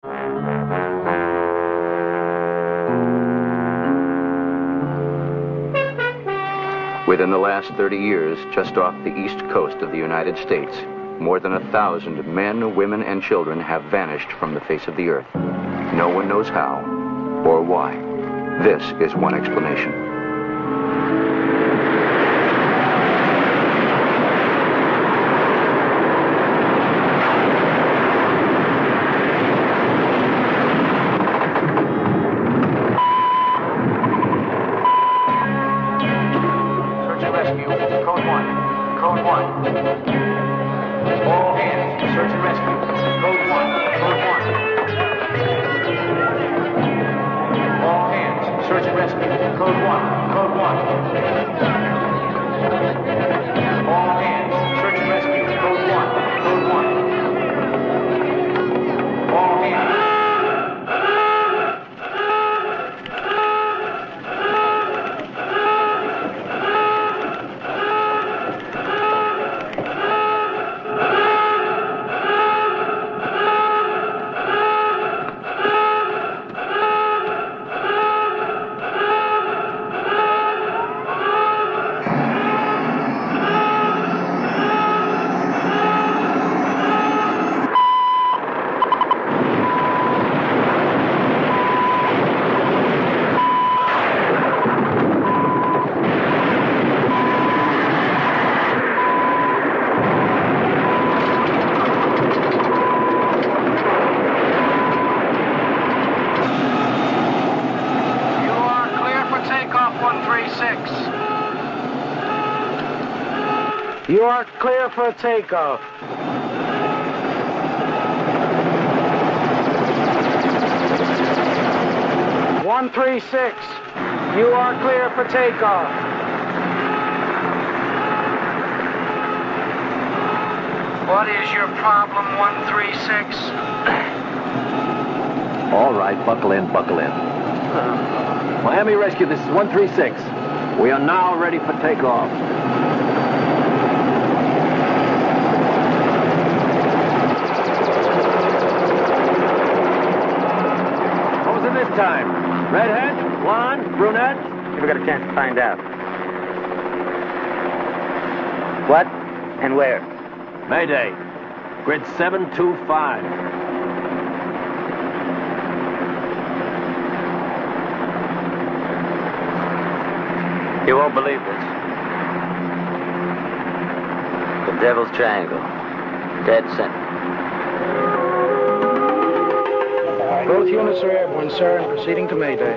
Within the last 30 years, just off the east coast of the United States, more than 1,000 men, women, and children have vanished from the face of the earth. No one knows how or why. This is one explanation. You are clear for takeoff. One 136. You are clear for takeoff. What is your problem, 136? All right, buckle in, buckle in. Miami Rescue, this is 136. We are now ready for takeoff. What was it this time? Redhead? Blonde? Brunette? Never got a chance to find out. What and where? Mayday. Grid 725. You won't believe this. The Devil's Triangle. Dead center. Both units are airborne, sir, and proceeding to Mayday.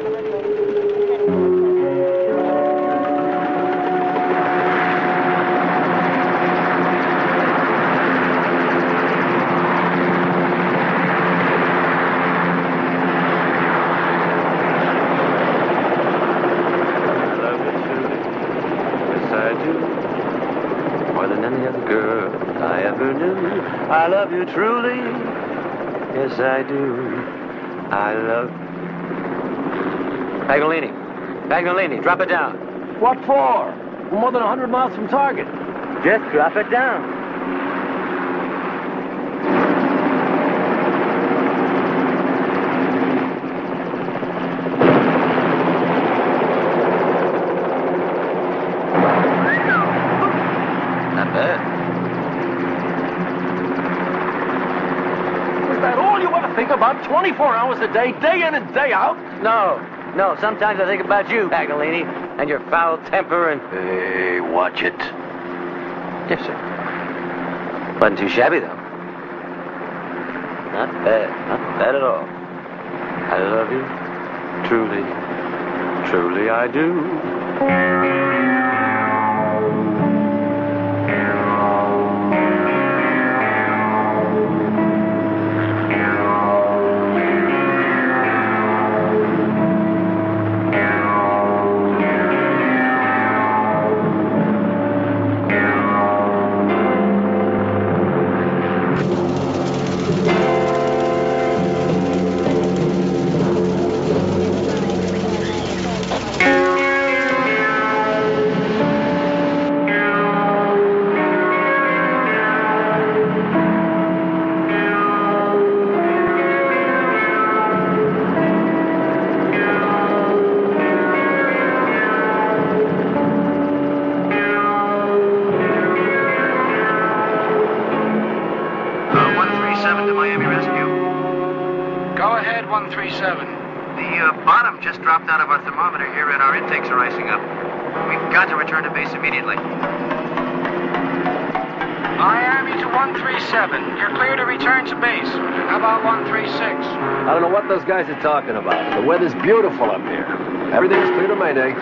I love you truly, yes I do. I love... Paganini, drop it down. What for? We're more than 100 miles from target. Just drop it down. Not bad. Think about 24 hours a day, day in and day out? No. Sometimes I think about you, Paganini, and your foul temper and... Hey, watch it. Yes, sir. Wasn't too shabby, though. Not bad at all. I love you, truly I do. Go ahead, 137. The bottom just dropped out of our thermometer here, and our intakes are icing up. We've got to return to base immediately. Miami to 137. You're clear to return to base. How about 136? I don't know what those guys are talking about. The weather's beautiful up here. Everything's clear to Mayday.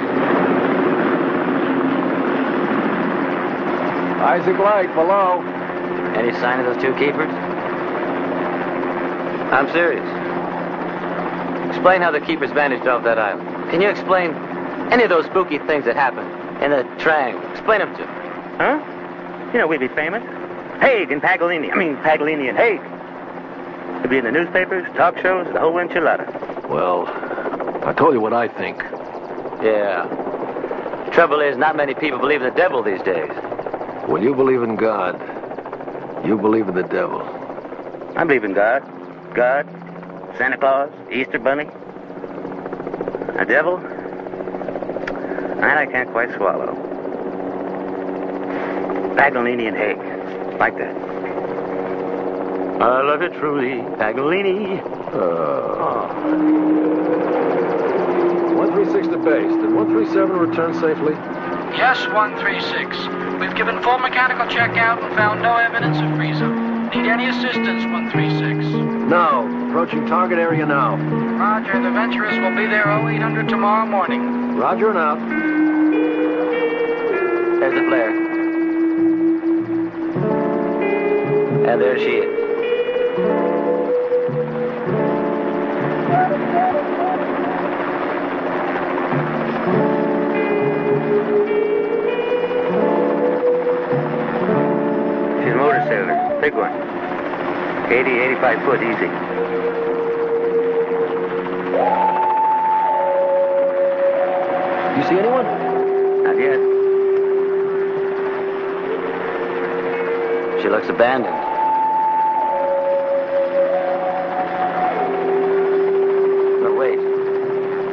Isaac Light, below. Any sign of those two keepers? I'm serious. Explain how the keepers vanished off that island. Can you explain any of those spooky things that happened in the triangle? Explain them to me. Huh? You know, we'd be famous. Haig and Paganini. Paganini and Haig. It'd be in the newspapers, talk shows, the whole enchilada. Well, I told you what I think. Yeah. The trouble is, not many people believe in the devil these days. When you believe in God, you believe in the devil. I believe in God. God, Santa Claus, Easter Bunny. A devil? That I can't quite swallow. Paganini and Haig. Like that. I love you truly, Paganini. 136 to base. Did 137 return safely? Yes, 136. We've given full mechanical checkout and found no evidence of freeze-up. Need any assistance, 136? No. Approaching target area now. Roger, the Venturers will be there 0800 tomorrow morning. Roger and out. There's the flare. And there she is. She's a motor sailor. Big one. 80, 85 foot easy. You see anyone? Not yet. She looks abandoned. No, wait.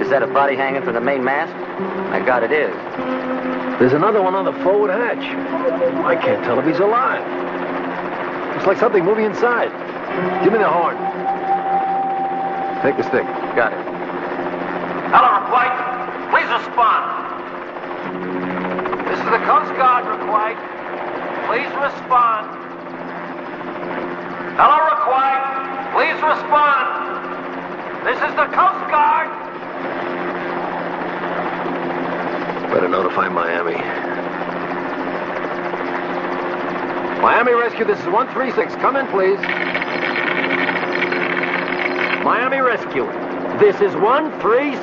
Is that a body hanging from the main mast? My God, it is. There's another one on the forward hatch. I can't tell if he's alive. Looks like something moving inside. Give me the horn. Take the stick. Got it. Hello, White. Please respond. This is the Coast Guard, White. Please respond. Hello, White. Please respond. This is the Coast Guard. Better notify Miami. Miami Rescue, this is 136. Come in, please. Miami Rescue, this is 136.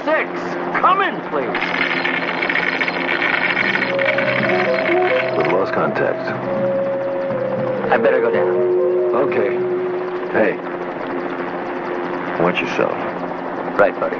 Come in, please. We've lost contact. I better go down. Okay. Hey. Watch yourself. Right, buddy.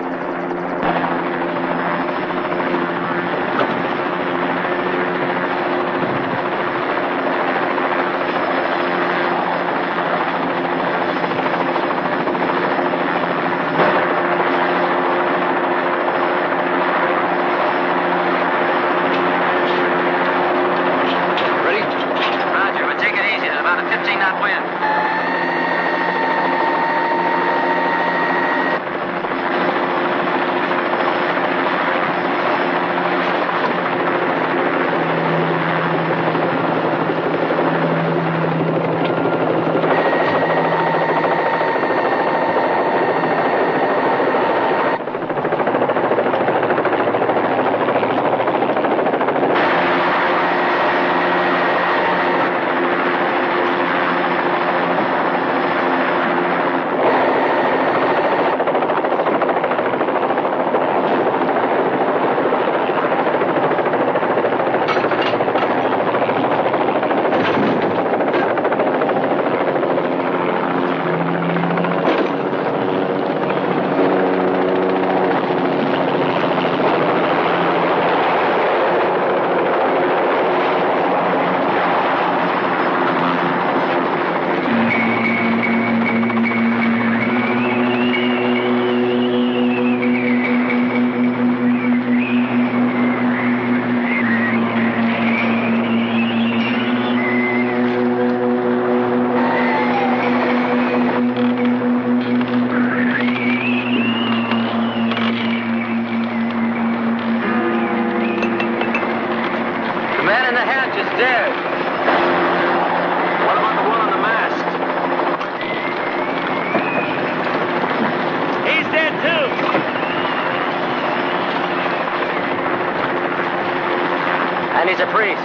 He's a priest.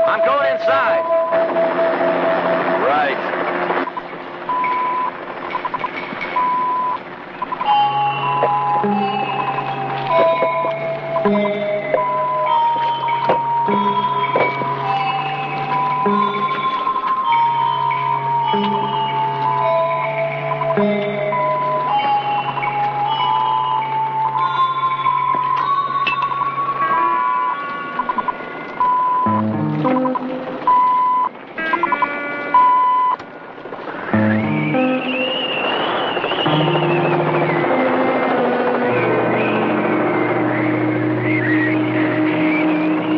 I'm going inside. Right.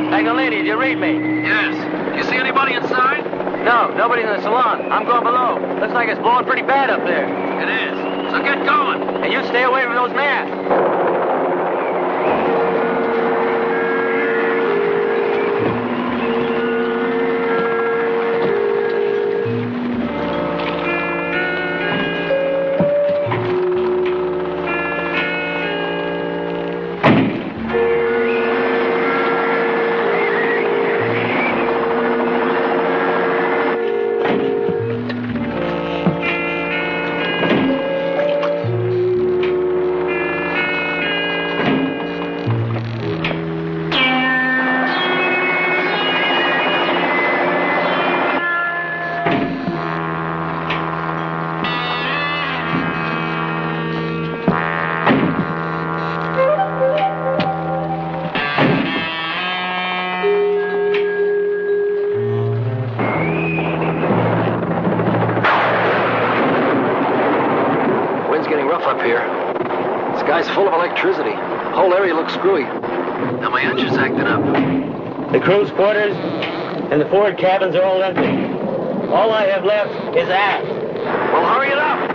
Magdalene, do you read me? Yes. You see anybody inside? No, nobody in the salon. I'm going below. Looks like it's blowing pretty bad up there. It is. So get going. And you stay away from those masks. Up here. The sky's full of electricity. The whole area looks screwy. Now my engine's acting up. The crew's quarters and the forward cabins are all empty. All I have left is aft. Well, hurry it up.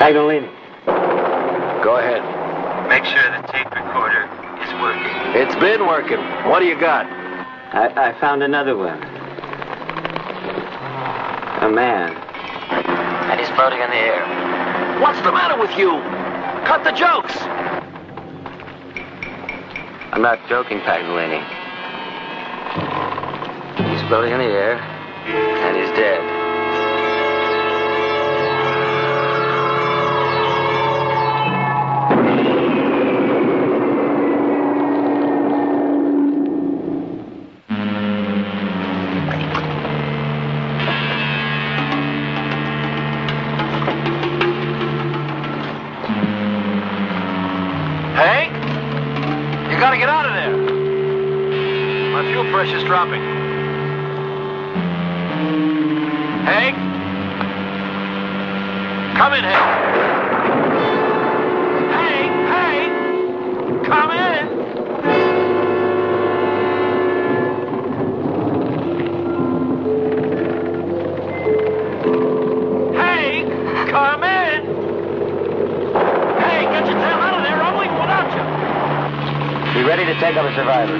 Magdalene. Go ahead. Make sure the tape recorder is working. It's been working. What do you got? I found another one. A man. And he's floating in the air. What's the matter with you? Cut the jokes. I'm not joking, Magdalene. He's floating in the air, and he's dead. Hank? You gotta get out of there. My fuel pressure's dropping. Hank? Come in, Hank. Hank! Come in! Hank! Come in! Hey, get your tail out of there. I'm leaving without you. Be ready to take up a survivor.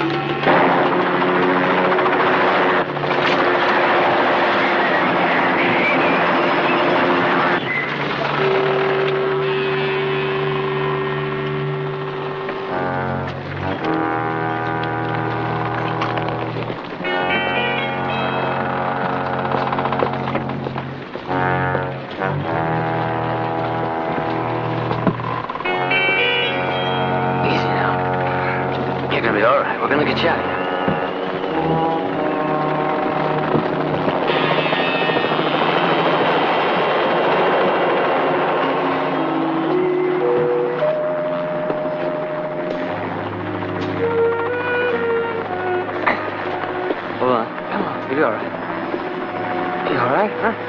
gonna get shot. Hold on. Come on. You'll be all right. You all right, huh?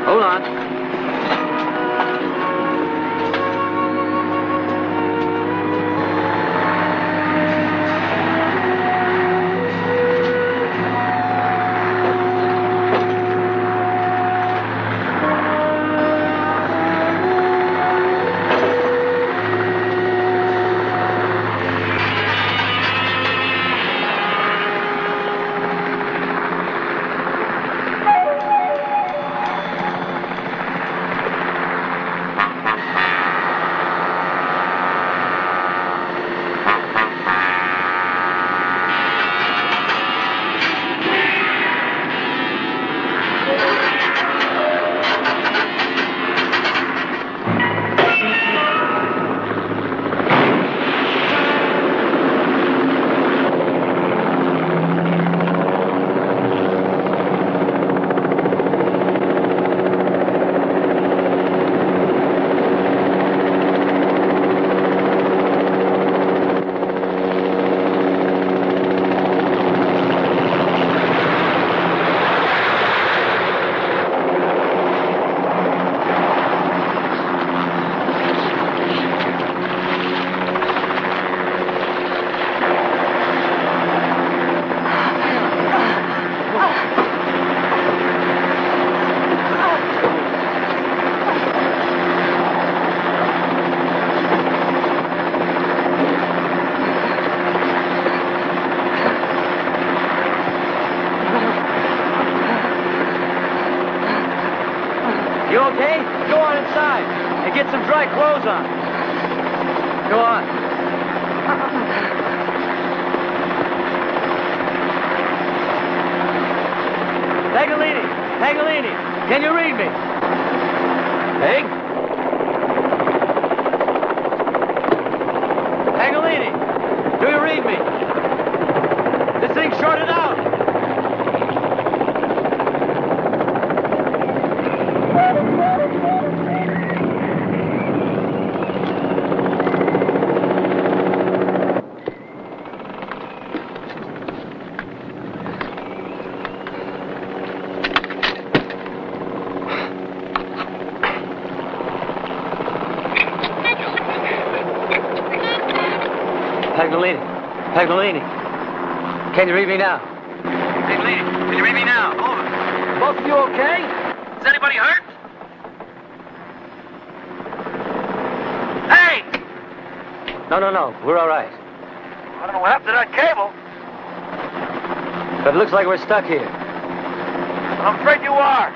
Hold on. You okay? Go on inside and get some dry clothes on. Go on. Paganini, can you read me? Peg? Paganini, do you read me? This thing's shorted out. Paganini, can you read me now? Paganini, can you read me now? Over. Both of you okay? Is anybody hurt? Hey! No, we're all right. I don't know what happened to that cable. But it looks like we're stuck here. I'm afraid you are.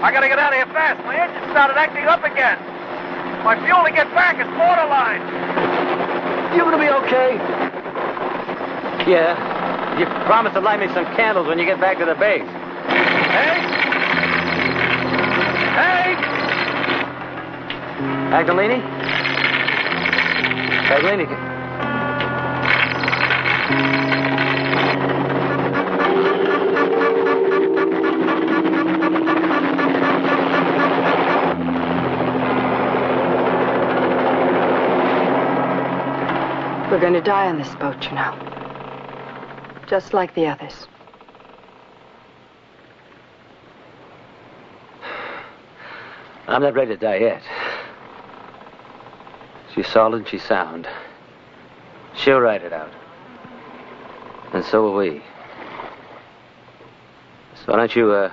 I gotta get out of here fast. My engine started acting up again. My fuel to get back is borderline. You gonna be okay? Yeah. You promised to light me some candles when you get back to the base. Hey! Hey! Paganini? We're going to die on this boat, you know. Just like the others. I'm not ready to die yet. She's solid, she's sound. She'll ride it out. And so will we. So why don't you,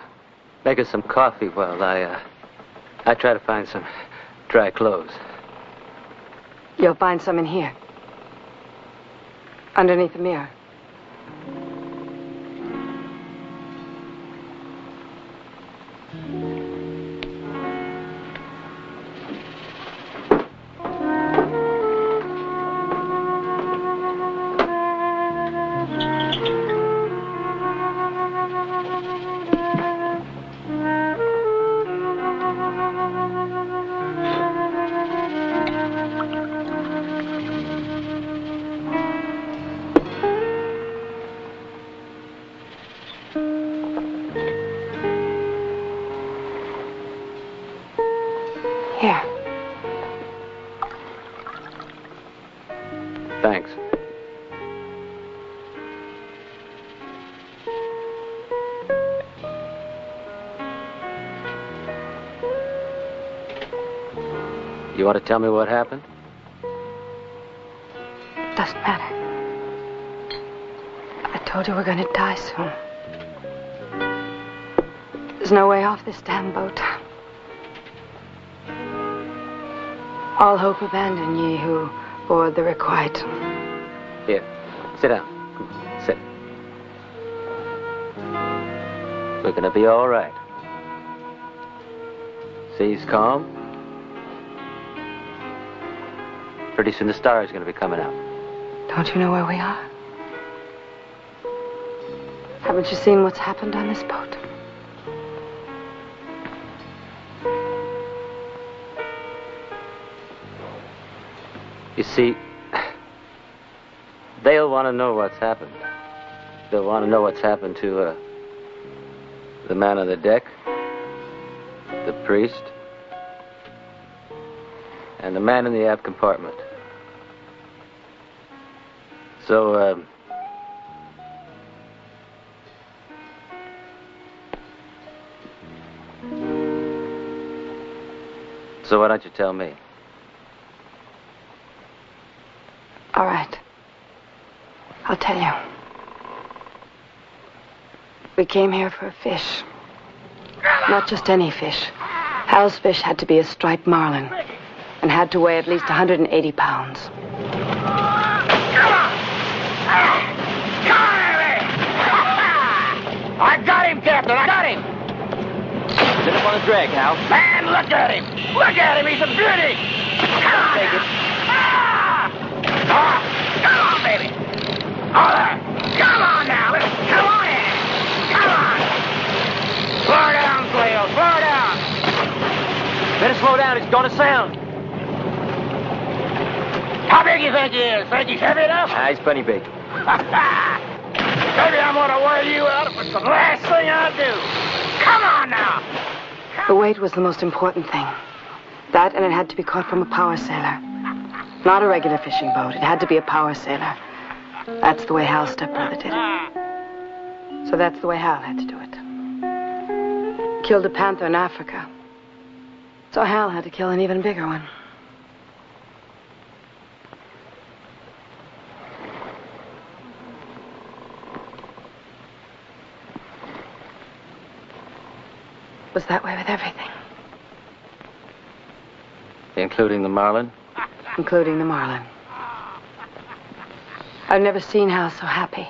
make us some coffee while I try to find some dry clothes. You'll find some in here. Underneath the mirror. Here. Thanks. You want to tell me what happened? Doesn't matter. I told you we're going to die soon. There's no way off this damn boat. All hope abandon ye who board the requite. Here, sit down. Sit. We're gonna be all right. Sea's calm. Pretty soon the star's gonna be coming out. Don't you know where we are? Haven't you seen what's happened on this boat? You see, they'll want to know what's happened. They'll want to know what's happened to the man on the deck, the priest, and the man in the aft compartment. So, so why don't you tell me? All right. I'll tell you. We came here for a fish. Not just any fish. Hal's fish had to be a striped marlin and had to weigh at least 180 pounds. Come on! Come on, Harry! I got him, Captain! I got him! Sit up on the drag, Hal. Man, look at him! Look at him! He's a beauty! Come on! Take it. Come on, baby! All right! Come on now! Come on in! Come on! Slow down, Cleo! Slow down! Better slow down. It's gonna sound. How big you think he is? Think he's heavy enough? He's plenty big. Maybe I'm gonna wear you out if it's the last thing I do. Come on now! The weight was the most important thing. That, and it had to be caught from a power sailor. Not a regular fishing boat. It had to be a power sailor. That's the way Hal's stepbrother did it. So that's the way Hal had to do it. Killed a panther in Africa. So Hal had to kill an even bigger one. Was that way with everything. Including the marlin? Including the marlin. I've never seen Hal so happy.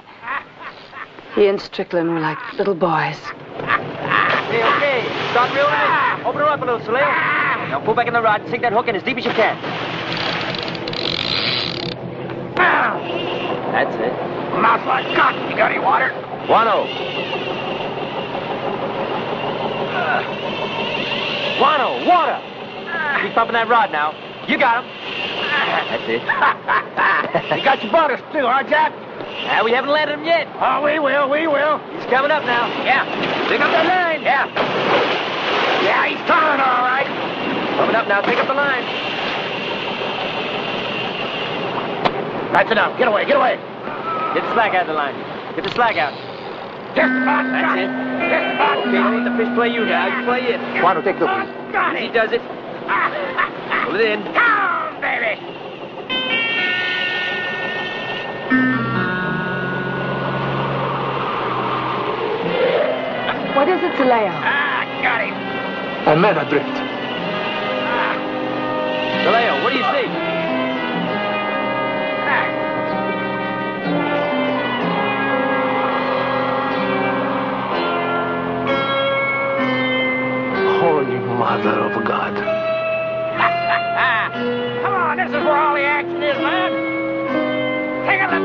He and Strickland were like little boys. Okay. Start reeling in. Open her up a little, Soleil. Now pull back in the rod and sink that hook in as deep as you can. That's it. Mouth like cotton. You got any water? 1-0. Wano, water! Keep pumping that rod now. You got him. That's it. You got your butters too, huh, Jack? We haven't landed him yet. Oh, we will, we will. He's coming up now. Yeah. Pick up that line. Yeah. Yeah, he's coming, all right. Coming up now. Pick up the line. That's enough. Get away, get away. Get the slack out of the line. Get the slack out. Just about That's got it. Just about Okay, don't let the fish play you now. You play it. Why don't take the lead? He does it. Pull it in. Down, baby. What is it, Zaleo? Got him. A man adrift. Galeo, what do you see? Holy Mother of God. Come on, this is where all the action is, man. Take a look.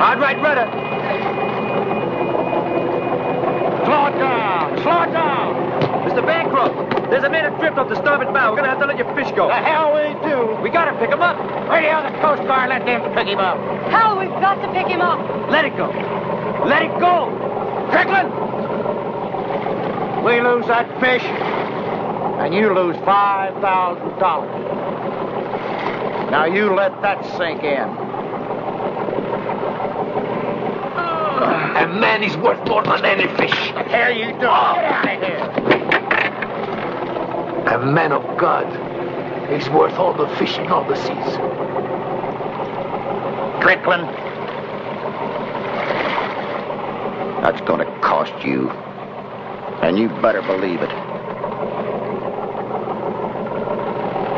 Hard right rudder. Slow it down. Slow it down. Mr. Bancroft, there's a man adrift off the starboard bow. We're gonna have to let your fish go. The hell we do. We gotta pick him up. Radio the Coast Guard, let them pick him up. Hal, we've got to pick him up. Let it go. Let it go. Strickland! We lose that fish, and you lose $5,000. Now you let that sink in. A man is worth more than any fish. The hell you doing? Get out of here. A man of God is worth all the fish in all the seas. Strickland. That's gonna cost you. And you better believe it.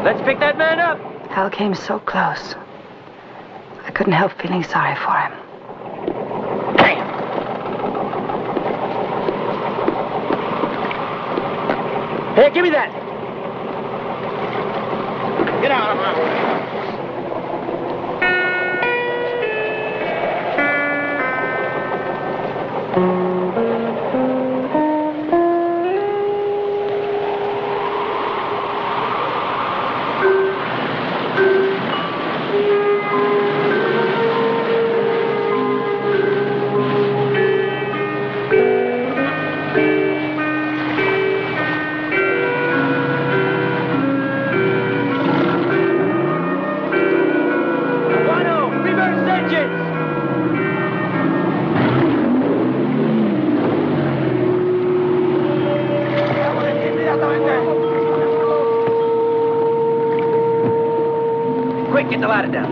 Let's pick that man up. Hal came so close. I couldn't help feeling sorry for him. Damn. Hey, give me that. Get out of my way. Quick, get the ladder down.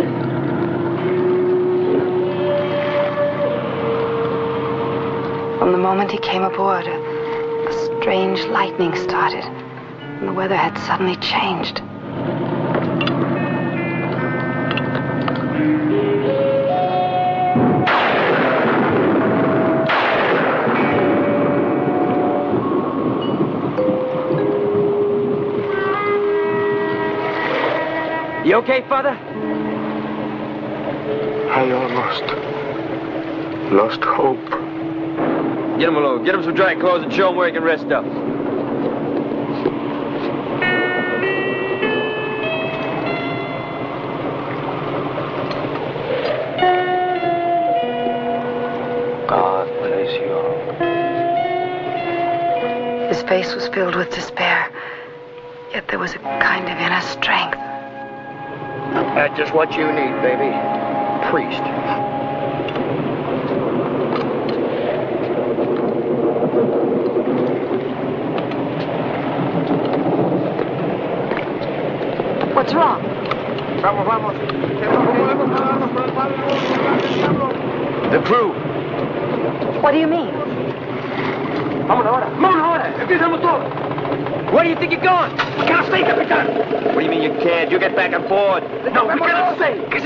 From the moment he came aboard, a strange lightning started, and the weather had suddenly changed. You okay, Father? I almost lost hope. Get him alone. Get him some dry clothes and show him where he can rest up. God bless you. His face was filled with despair, yet there was a kind of inner strength. That's just what you need, baby. Priest. What's wrong? The crew. What do you mean? Where do you think you're going? We can't stay, Capitan. What do you mean you can't? You get back on board. No, we cannot stay. We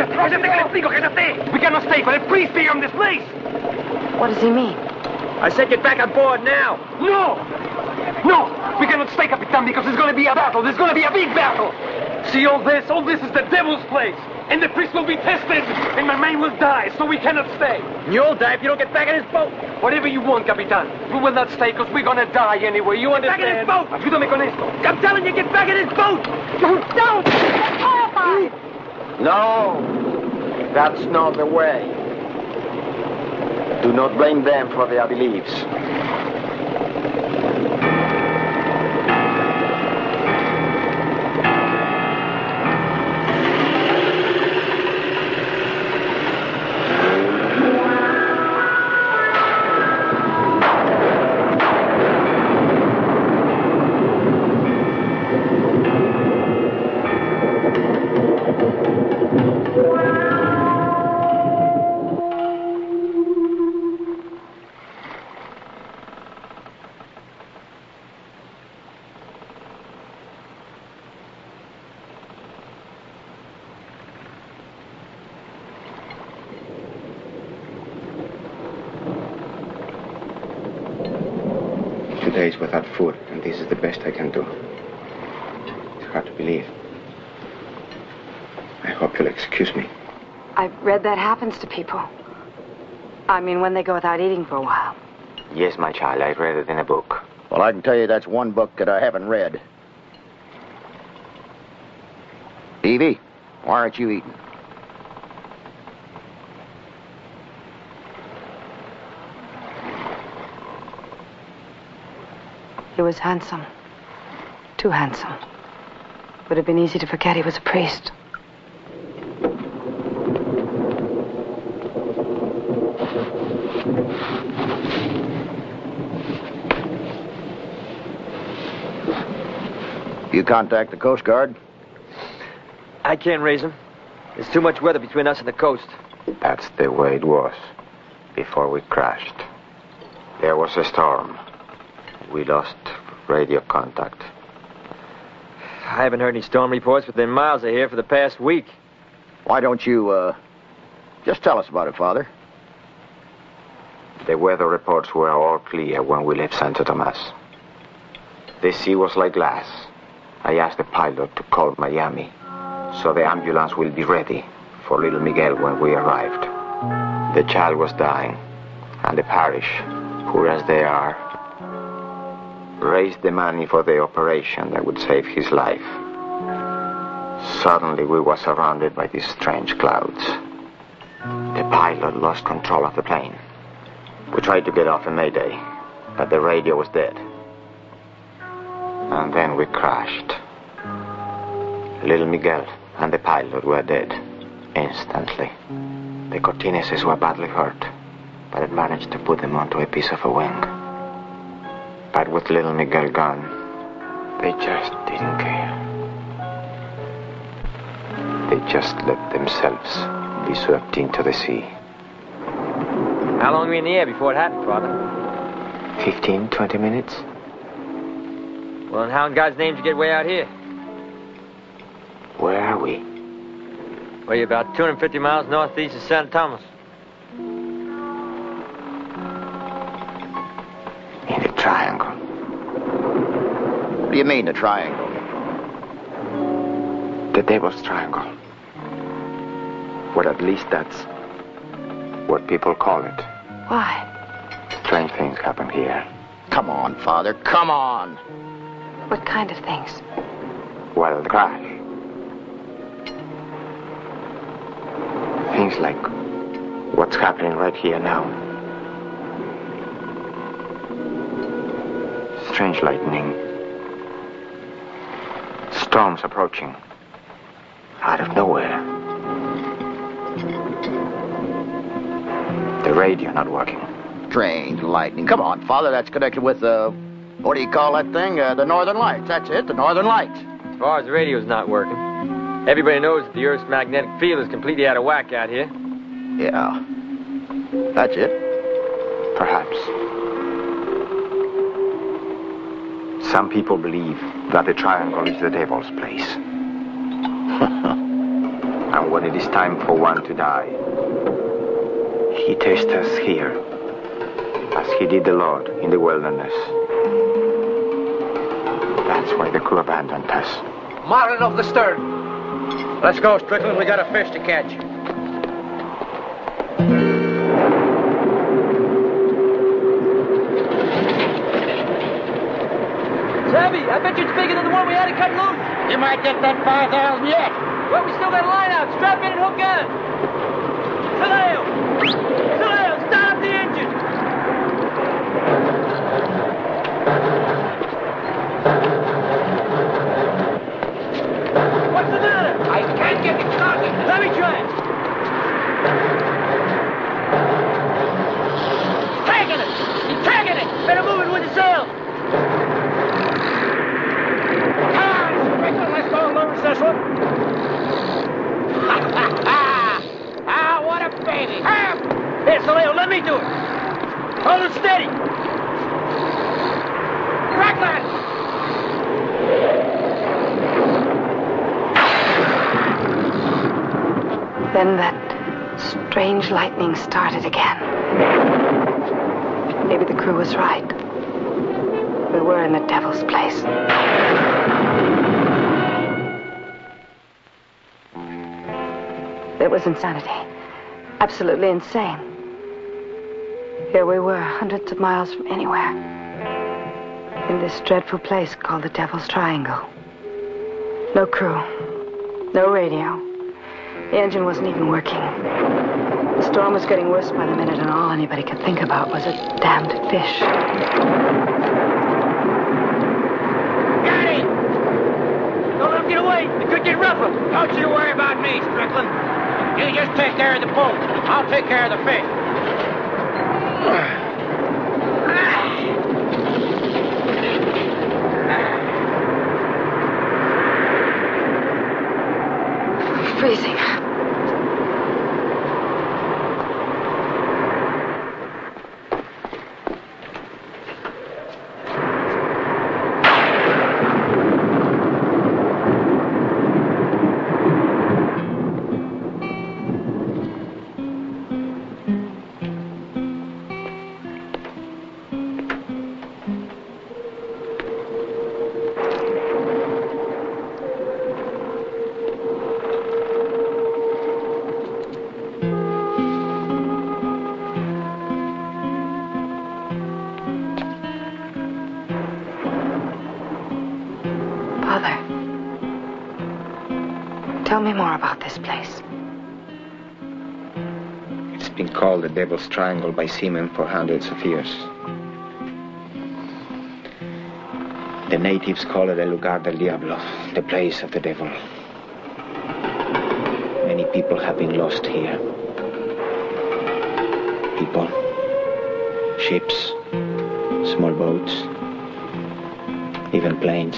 cannot stay, but the priest be on this place. What does he mean? I said get back on board now. No! No! We cannot stay, Capitan, because there's going to be a battle. There's going to be a big battle. See, all this is the devil's place. And the priest will be tested. And My man will die, so we cannot stay. You'll die if you don't get back in his boat. Whatever you want, Capitan. We will not stay because we're gonna die anyway. You understand? Back in his boat! Ayúdame con esto. I'm telling you, get back in his boat! Don't! I'm horrified! No, that's not the way. Do not blame them for their beliefs. Days without food, and this is the best I can do. It's hard to believe. I hope you'll excuse me. I've read that happens to people. I mean, when they go without eating for a while. Yes, my child, I read it in a book. Well, I can tell you that's one book that I haven't read. Evie, why aren't you eating? He was handsome. Too handsome. Would have been easy to forget he was a priest. You contact the Coast Guard? I can't raise him. There's too much weather between us and the coast. That's the way it was before we crashed. There was a storm. We lost radio contact. I haven't heard any storm reports within miles of here for the past week. Why don't you, just tell us about it, Father? The weather reports were all clear when we left Santo Tomas. The sea was like glass. I asked the pilot to call Miami, so the ambulance will be ready for little Miguel when we arrived. The child was dying, and the parish, poor as they are, raised the money for the operation that would save his life. Suddenly we were surrounded by these strange clouds. The pilot lost control of the plane. We tried to get off in Mayday, but the radio was dead. And then we crashed. Little Miguel and the pilot were dead instantly. The Cortineses were badly hurt, but I managed to put them onto a piece of a wing. But with little Miguel gone, they just didn't care. They just let themselves be swept into the sea. How long were we in the air before it happened, Father? 15, 20 minutes? Well, and how in God's name did you get way out here? Where are we? Well, you're about 250 miles northeast of San Thomas. In the triangle. What do you mean, the triangle? The Devil's Triangle. Well, at least that's what people call it. Why? Strange things happen here. Come on, Father, come on. What kind of things? Well, the crash. Things like what's happening right here now. Strange lightning. Storms approaching. Out of nowhere. The radio not working. Strange lightning. Come on, Father, that's connected with, what do you call that thing? The Northern Lights. That's it, the Northern Lights. As far as the radio's not working. Everybody knows that the Earth's magnetic field is completely out of whack out here. Yeah. That's it. Perhaps. Some people believe that the triangle is the devil's place. And when it is time for one to die, he tests us here, as he did the Lord in the wilderness. That's why the crew abandoned us. Marlin off the stern. Let's go, Strickland. We got a fish to catch. heavy. I bet you it's bigger than the one we had to cut loose. You might get that 5,000 yet. Well, we still got a line out. Strap in and hook on. Saleo! Saleo, start up the engine! What's the matter? I can't get it started. Let me try it. He's tagging it! He's tagging it! Better move it with the sail! Come on, Strickland, let's go lose this one. Ah, what a baby. Here, Saleo, let me do it. Hold it steady. Strickland! Then that strange lightning started again. Maybe the crew was right. We were in the devil's place. It was insanity. Absolutely insane. Here we were, hundreds of miles from anywhere. In this dreadful place called the Devil's Triangle. No crew. No radio. The engine wasn't even working. The storm was getting worse by the minute, and all anybody could think about was a damned fish. Got it! Don't let him get away. It could get rougher. Don't you worry about me, Strickland. You just take care of the boat. I'll take care of the fish. Freezing. Father, tell me more about this place. It's been called the Devil's Triangle by seamen for hundreds of years. The natives call it el lugar del diablo, the place of the devil. Many people have been lost here. People, ships, small boats, even planes.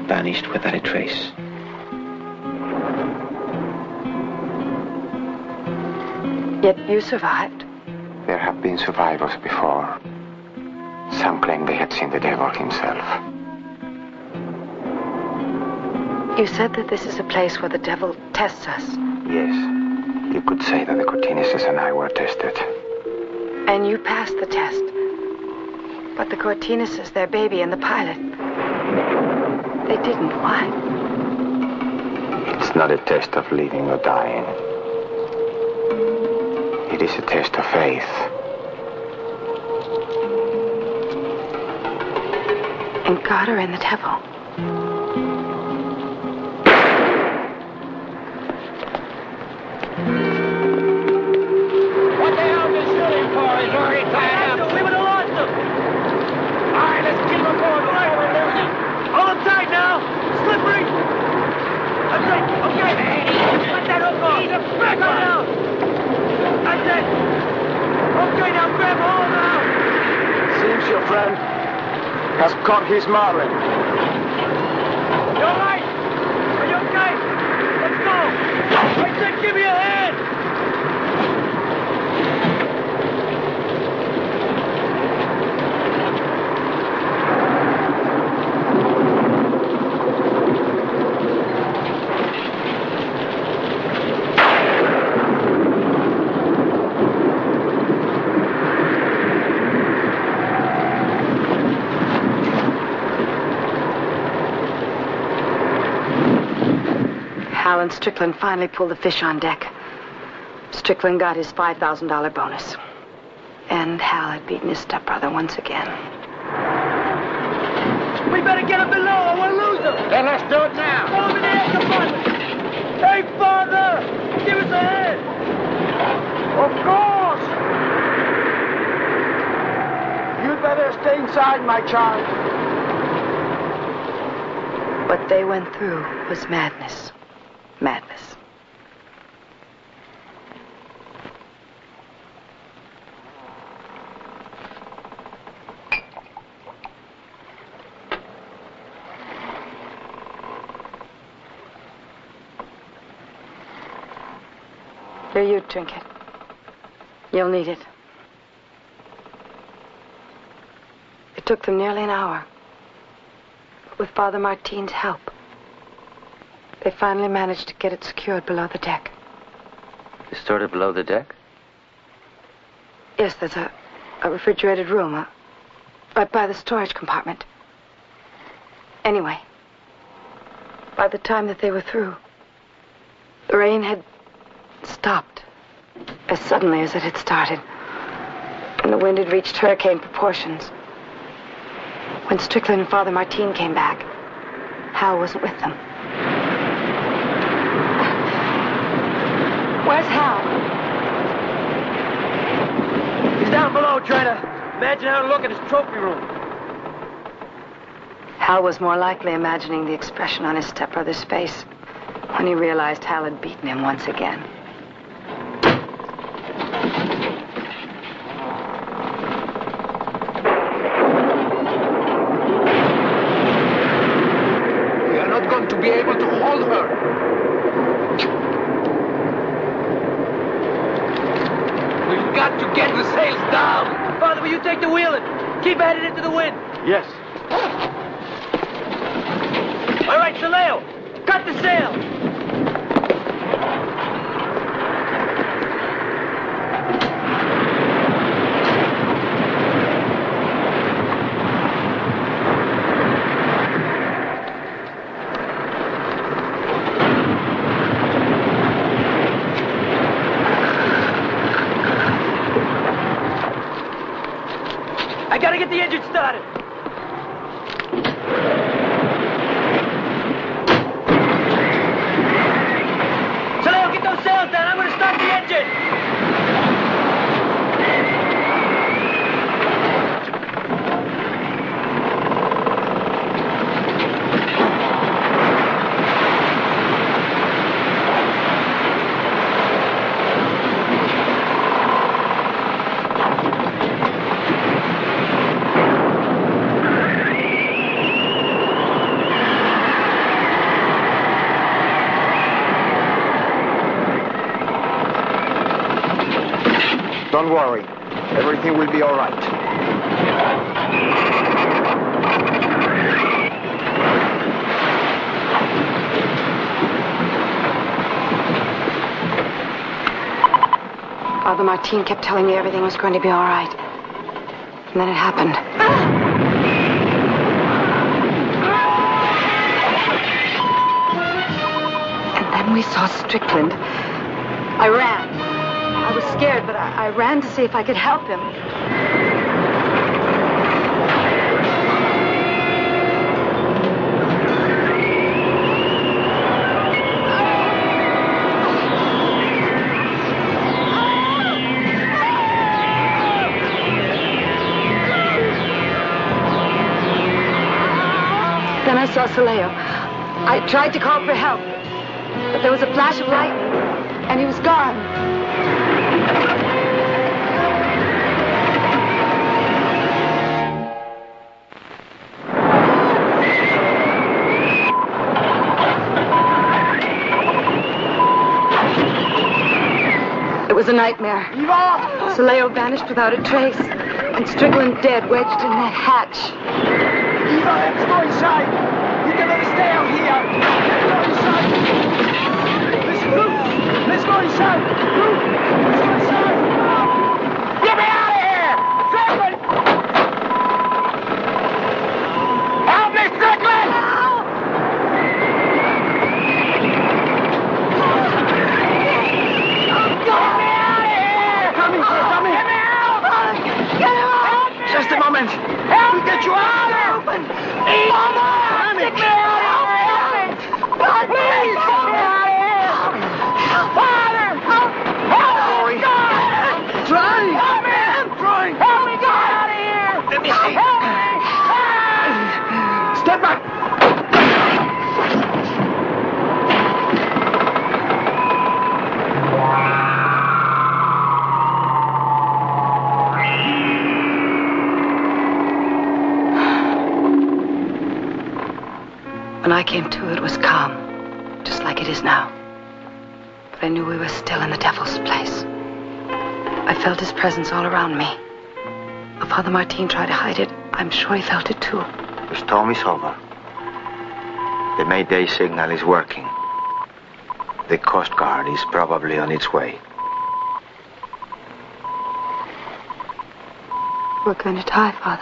Vanished without a trace. Yet you survived. There have been survivors before. Some claim they had seen the devil himself. You said that this is a place where the devil tests us. Yes, you could say that the Cortineses and I were tested. And you passed the test. But the Cortineses, their baby, and the pilot, they didn't. Why? It's not a test of living or dying. It is a test of faith. In God or in the devil? What the hell is this shooting for? He's already tied up. We would have lost him. All right, let's keep him going before we lose him. Hold him tight now. Slippery. That's it. Okay. Let that hook off. He's a Back big one. down. That's it. Okay, now grab hold now. Seems your friend has caught his marlin. You all right? Are you okay? Let's go. I said give me a hand. Hal and Strickland finally pulled the fish on deck. Strickland got his $5,000 bonus. end, Hal had beaten his stepbrother once again. We better get him below or we'll lose him. Then let's do it now. Throw him in the air, compartment. Hey, Father! Give us a hand. Of course! You'd better stay inside, my child. What they went through was madness. Madness. Here, you drink it. You'll need it. It took them nearly an hour. But with Father Martin's help, they finally managed to get it secured below the deck. You stored it below the deck? Yes, there's a refrigerated room right by the storage compartment. Anyway, by the time that they were through, the rain had stopped as suddenly as it had started, and the wind had reached hurricane proportions. When Strickland and Father Martin came back, Hal wasn't with them. Where's Hal? He's down below, Trader. Imagine how to look at his trophy room. Hal was more likely imagining the expression on his stepbrother's face when he realized Hal had beaten him once again. We are not going to be able to hold her. We've got to get the sails down. Father, will you take the wheel and keep headed into the wind? Yes. All right, Saleo, cut the sail. I gotta get the engine started. Saleo, get those sails down. I'm gonna start the engine. Don't worry. Everything will be all right. Father Martin kept telling me everything was going to be all right. And then it happened. And then we saw Strickland. I ran. I was scared, but I ran to see if I could help him. Then I saw Saleo. I tried to call for help, but there was a flash of light, and he was gone. It was a nightmare. Saleo vanished without a trace, and Strickland dead, wedged in that hatch. Eva, let's go inside. You cannot stay out here. Let's go inside. Let's go inside. Let's go inside. Get me out of here! Strickland! Help me, Strickland! Get me out of here! Come in. Get me out! I came to, it was calm, just like it is now. But I knew we were still in the devil's place. I felt his presence all around me. If Father Martin tried to hide it, I'm sure he felt it too. The storm is over. The Mayday signal is working. The Coast Guard is probably on its way. We're going to die, Father.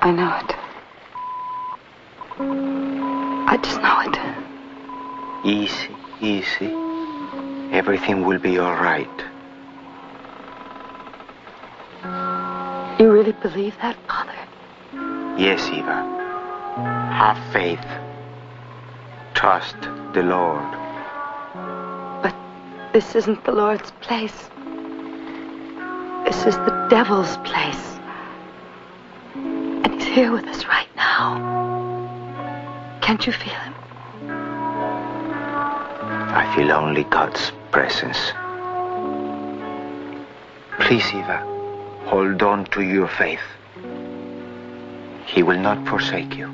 I know it. I just know it. Easy, easy. Everything will be all right. You really believe that, Father? Yes, Eva. Have faith. Trust the Lord. But this isn't the Lord's place. This is the devil's place. And he's here with us right now. Can't you feel him? I feel only God's presence. Please, Eva, hold on to your faith. He will not forsake you.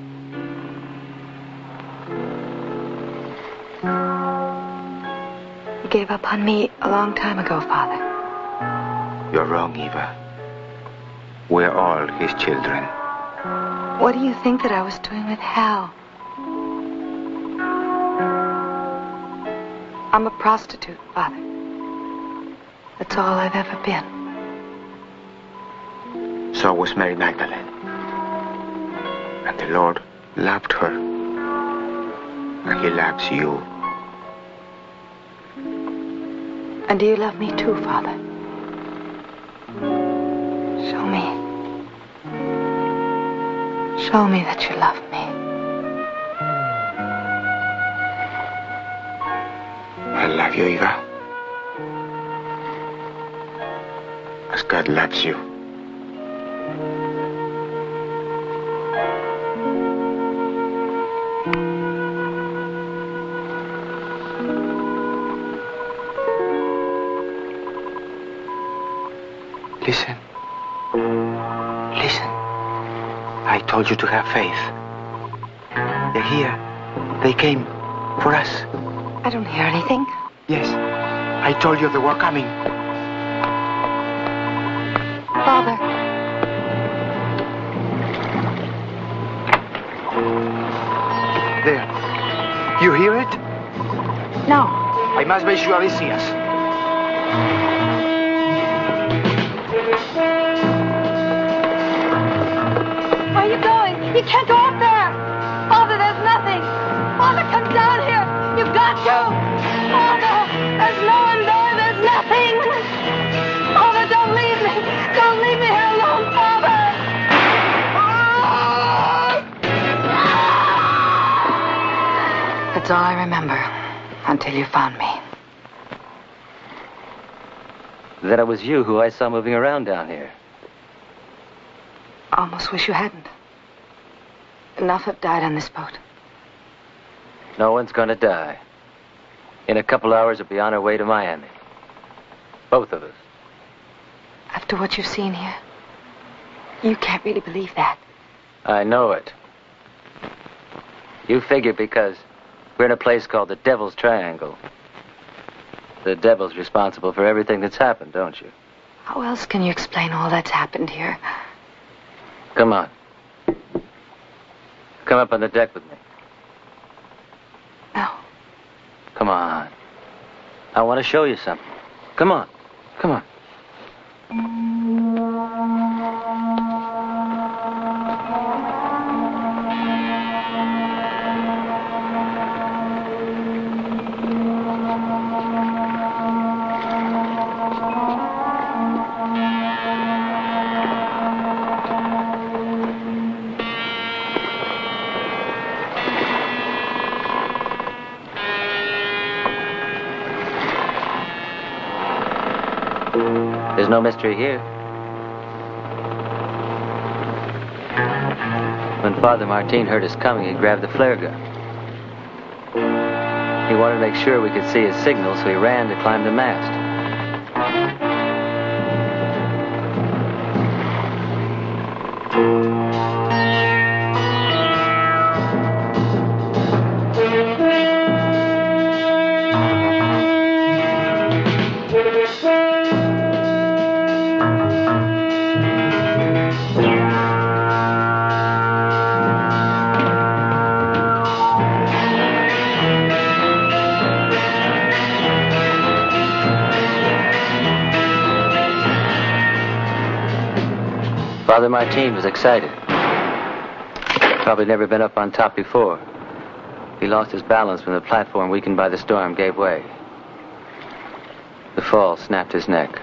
He gave up on me a long time ago, Father. You're wrong, Eva. We're all his children. What do you think that I was doing with Hal? I'm a prostitute, Father. That's all I've ever been. So was Mary Magdalene. And the Lord loved her. And he loves you. And do you love me too, Father? Show me. Show me that you love me. I love you, Eva. As God loves you. Listen. Listen. I told you to have faith. They're here. They came for us. I don't hear anything. Yes. I told you they were coming. Father. There. You hear it? No. I must make sure they see us. Where are you going? You can't go up there. Father, there's nothing. Father, come down here. You've got to. Father, there's no one there. There's nothing. Father, don't leave me. Don't leave me here alone, Father. That's all I remember until you found me. That it was you who I saw moving around down here. Almost wish you hadn't. Enough have died on this boat. No one's gonna die. In a couple hours, we'll be on our way to Miami. Both of us. After what you've seen here, you can't really believe that. I know it. You figure because we're in a place called the Devil's Triangle. The devil's responsible for everything that's happened, don't you? How else can you explain all that's happened here? Come on. Come up on the deck with me. No. Come on. I want to show you something. Come on. Come on. There's no mystery here. When Father Martin heard us coming, he grabbed the flare gun. He wanted to make sure we could see his signal, so he ran to climb the mast. Father Martin was excited. Probably never been up on top before. He lost his balance when the platform, weakened by the storm, gave way. The fall snapped his neck.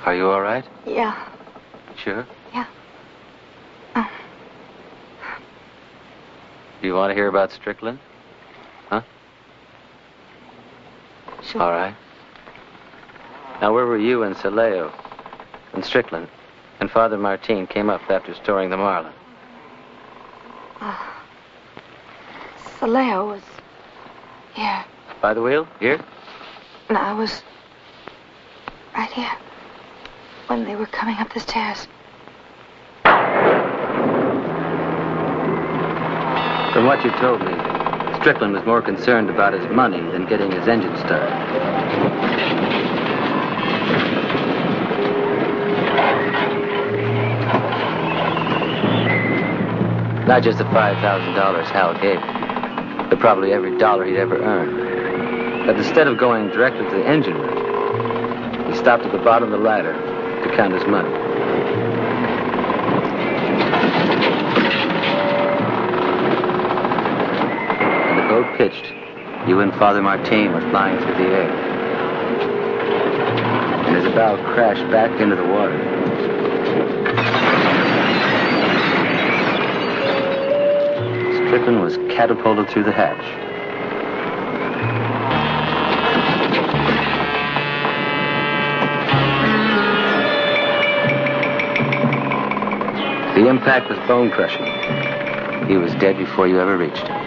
Are you all right? Yeah. Sure? Yeah. Do you want to hear about Strickland? Huh? Sure. All right. Now, where were you and Saleo and Strickland and Father Martin came up after storing the Marlin? Saleo was here. By the wheel? Here? And I was right here when they were coming up the stairs. From what you told me, Strickland was more concerned about his money than getting his engine started. Not just the $5,000 Hal gave him, but probably every dollar he'd ever earned. But instead of going directly to the engine room, he stopped at the bottom of the ladder to count his money. When the boat pitched, you and Father Martin were flying through the air. And as the bow crashed back into the water, Strickland was catapulted through the hatch. The impact was bone-crushing. He was dead before you ever reached him.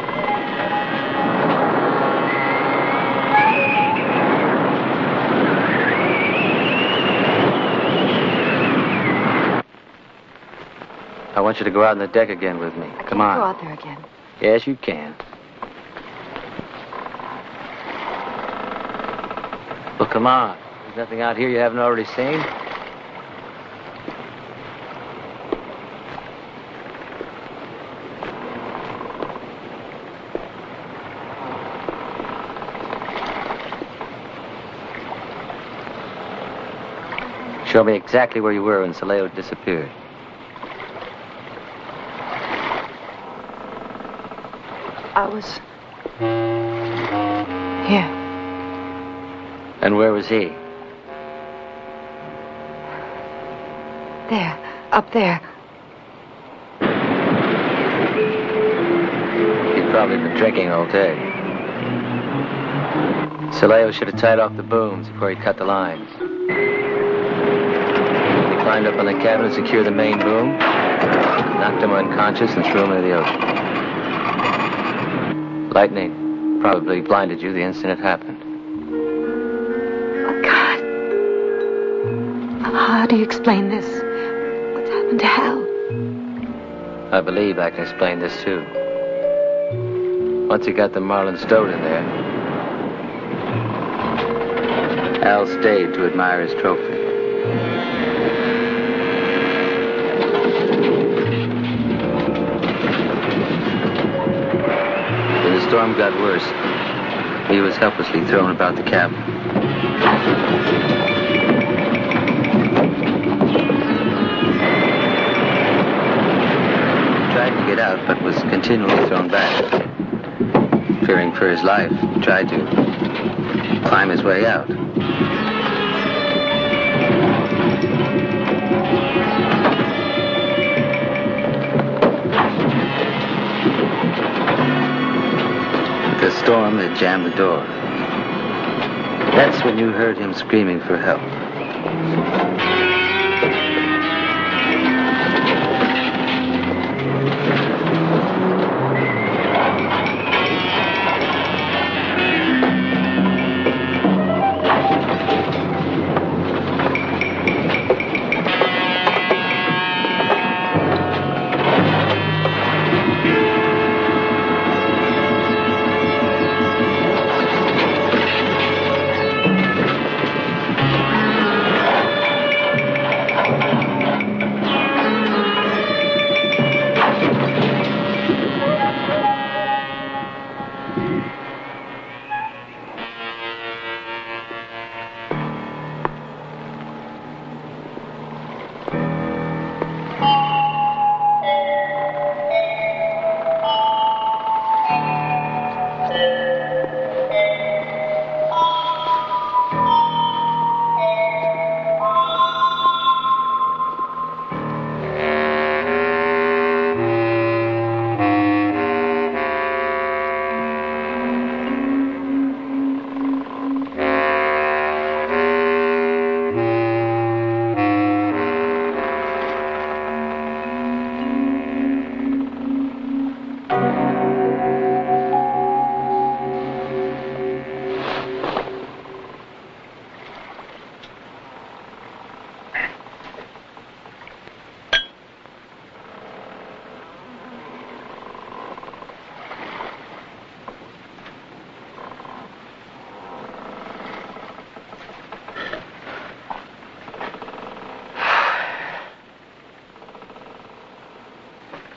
I want you to go out on the deck again with me. Come on. Go out there again. Yes, you can. Well, come on. There's nothing out here you haven't already seen. Show me exactly where you were when Saleo disappeared. I was here. And where was he? There. Up there. He'd probably been drinking all day. Saleo should have tied off the booms before he cut the lines. He climbed up on the cabin and secured the main boom, knocked him unconscious, and threw him into the ocean. Lightning probably blinded you the instant it happened. Oh, God. How do you explain this? What's happened to Hal? I believe I can explain this, too. Once he got the Marlin stowed in there, Al stayed to admire his trophy. When the storm got worse, he was helplessly thrown about the cabin. He tried to get out, but was continually thrown back. Fearing for his life, he tried to climb his way out. The storm had jammed the door. That's when you heard him screaming for help.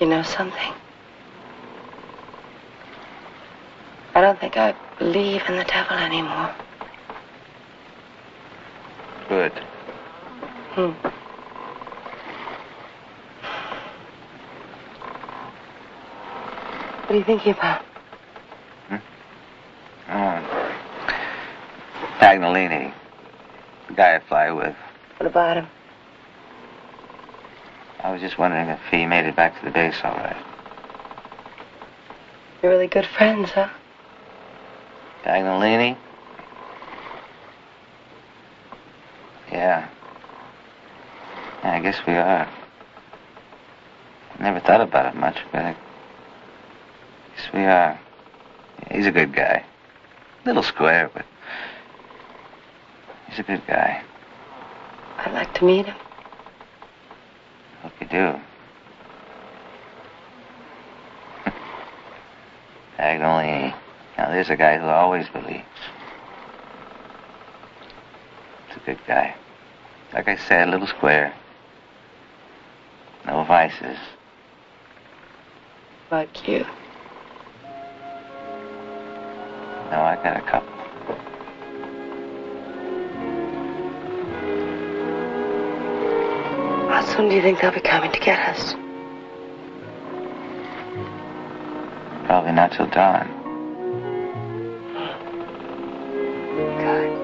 You know something? I don't think I believe in the devil anymore. Good. What are you thinking about? Pagnolini, the guy I fly with. What about him? I was just wondering if he made it back to the base all right. You're really good friends, huh? Pagnolini? Yeah. Yeah, I guess we are. Never thought about it much, but I guess we are. He's a good guy. A little square, but he's a good guy. I'd like to meet him. Hope you do. Pagnolini. Now, there's a guy who always believes. He's a good guy. Like I said, a little square. No vices. Like you. No, I got a couple. How soon do you think they'll be coming to get us? Probably not till dawn. Good.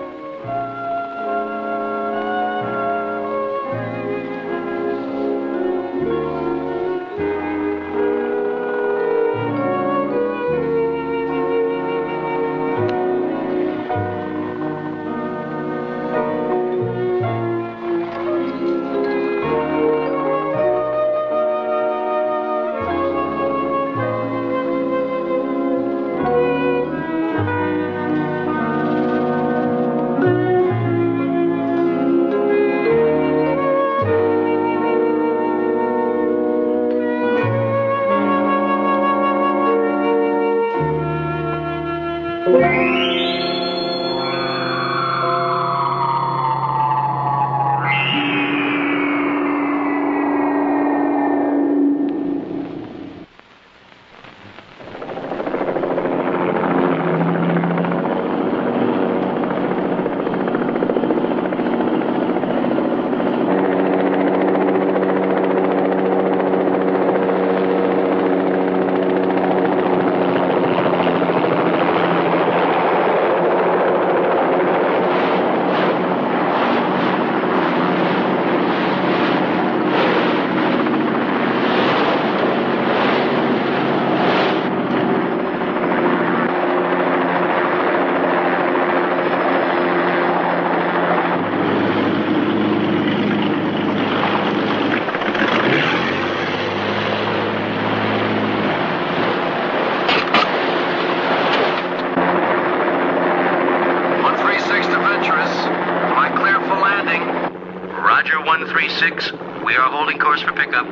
Roger 136. We are holding course for pickup.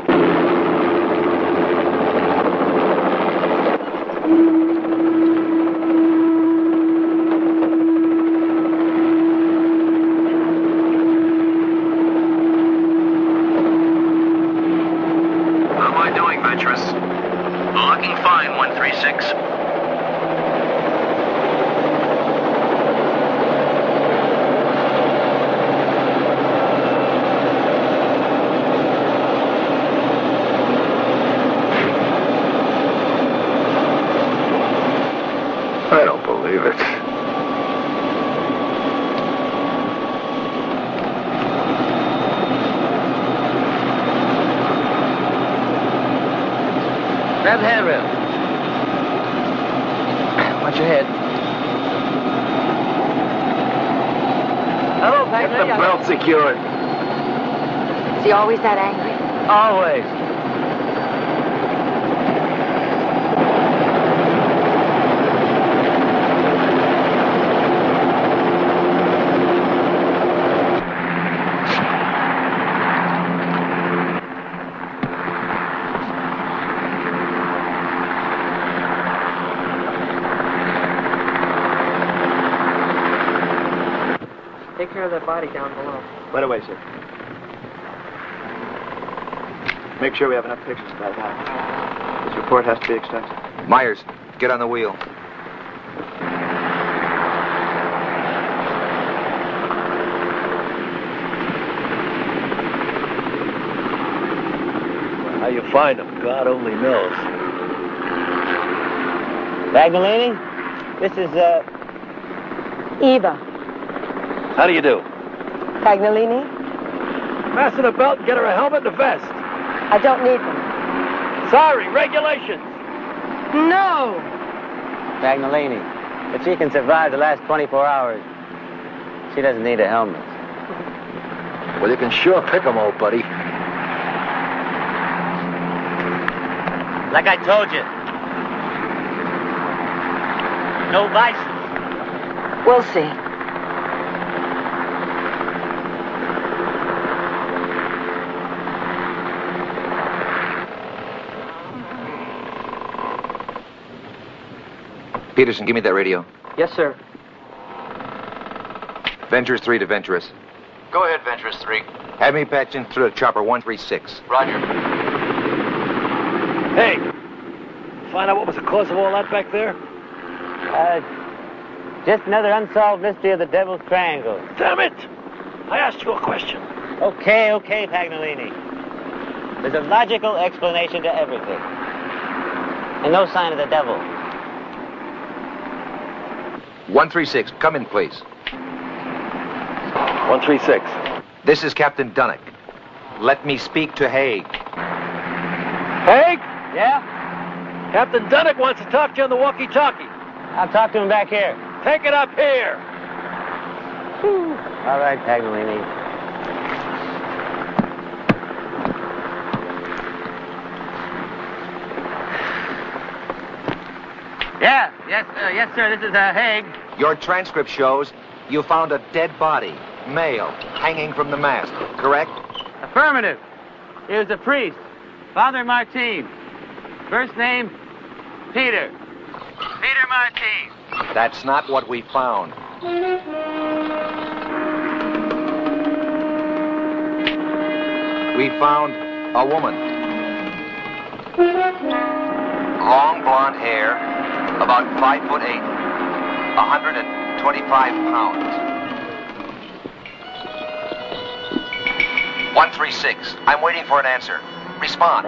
How am I doing, Venturous? Looking fine, 136. I don't believe it. Grab the handrail. Watch your head. Hello, Get the belt secured. Is he always that angry? Always. Take care of that body down below. Right away, sir. Make sure we have enough pictures by now. This report has to be extensive. Myers, get on the wheel. How you find them, God only knows. Bagnolini, this is, Eva. How do you do? Pagnolini? Fasten a belt and get her a helmet and a vest. I don't need them. Sorry, regulations. No! Bagnolini, if she can survive the last 24 hours, she doesn't need a helmet. Well, you can sure pick 'em, old buddy. Like I told you. No vices. We'll see. Peterson, give me that radio. Yes, sir. Venturous 3 to Venturous. Go ahead, Venturous 3. Have me patched in through to Chopper 136. Roger. Hey, find out what was the cause of all that back there? Just another unsolved mystery of the Devil's Triangle. Damn it! I asked you a question. Okay, Pagnolini. There's a logical explanation to everything. And no sign of the devil. 136, come in, please. 136. This is Captain Dunnick. Let me speak to Haig. Haig? Yeah? Captain Dunnick wants to talk to you on the walkie-talkie. I'll talk to him back here. Take it up here. All right, Pagnolini. Yes, sir. This is Haig. Your transcript shows you found a dead body, male, hanging from the mast, correct? Affirmative. He was a priest, Father Martin. First name, Peter. Peter Martin. That's not what we found. We found a woman. Long blonde hair, about 5'8", 125 pounds. 136. I'm waiting for an answer. Respond.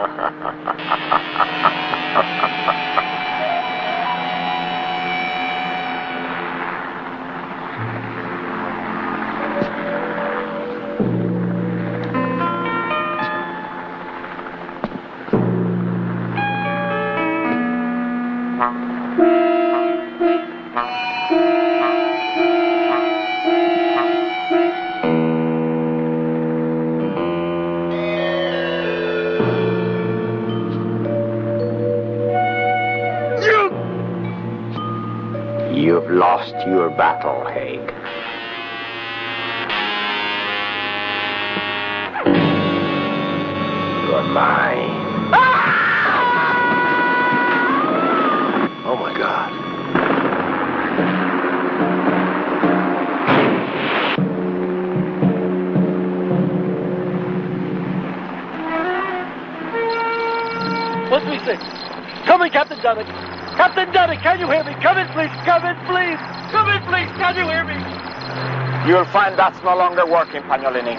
You've lost your battle, Haig. You're mine. Oh, my God. Come in, Captain Dunnick. Captain Dunnick, can you hear me? Come in, please. Come in, please. Come in, please. Can you hear me? You'll find that's no longer working, Pagnolini.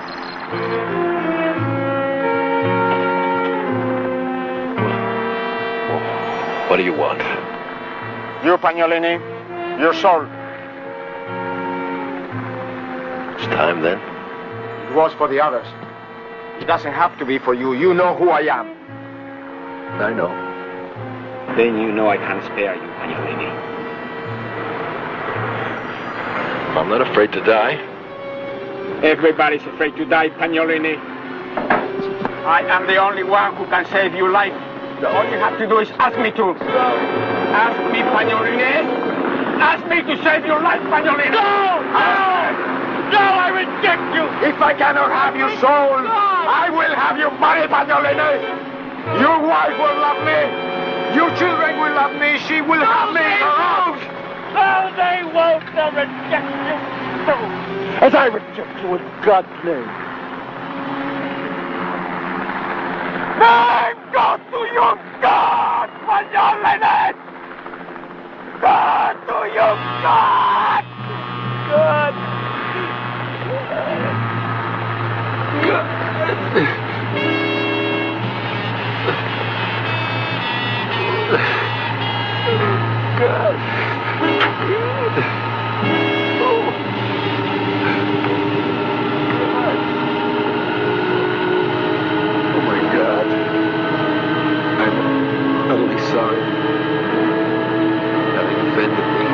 What do you want? You, Pagnolini, you're sold. It's time, then? It was for the others. It doesn't have to be for you. You know who I am. I know. Then you know I can't spare you, Pagnolini. I'm not afraid to die. Everybody's afraid to die, Pagnolini. I am the only one who can save your life. All you have to do is ask me to. Ask me, Pagnolini. Ask me to save your life, Pagnolini. No! No, I reject you! If I cannot have your soul, I will have your money, Pagnolini. Your wife will love me. Your children will love me. She will have me. No, they won't. They'll reject you. No. As I reject you in God's name. Thank God to you, God! Pañolenes! God to you, God! God! God! Oh my God. I'm utterly sorry. Having offended me.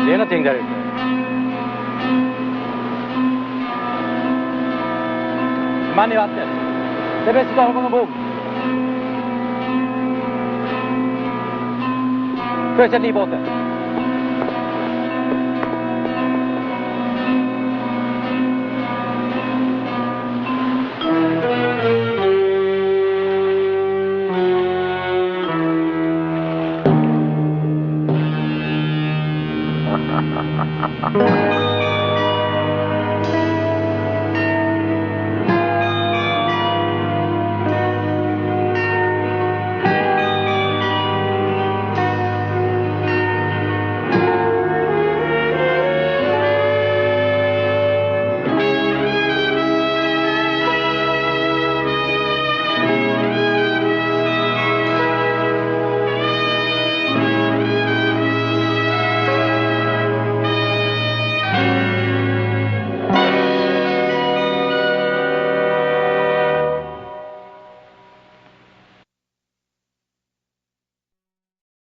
Det är någonting där ute. Man i vattnet. Det är bäst att ta honom ombord. Sjösätt livbåten.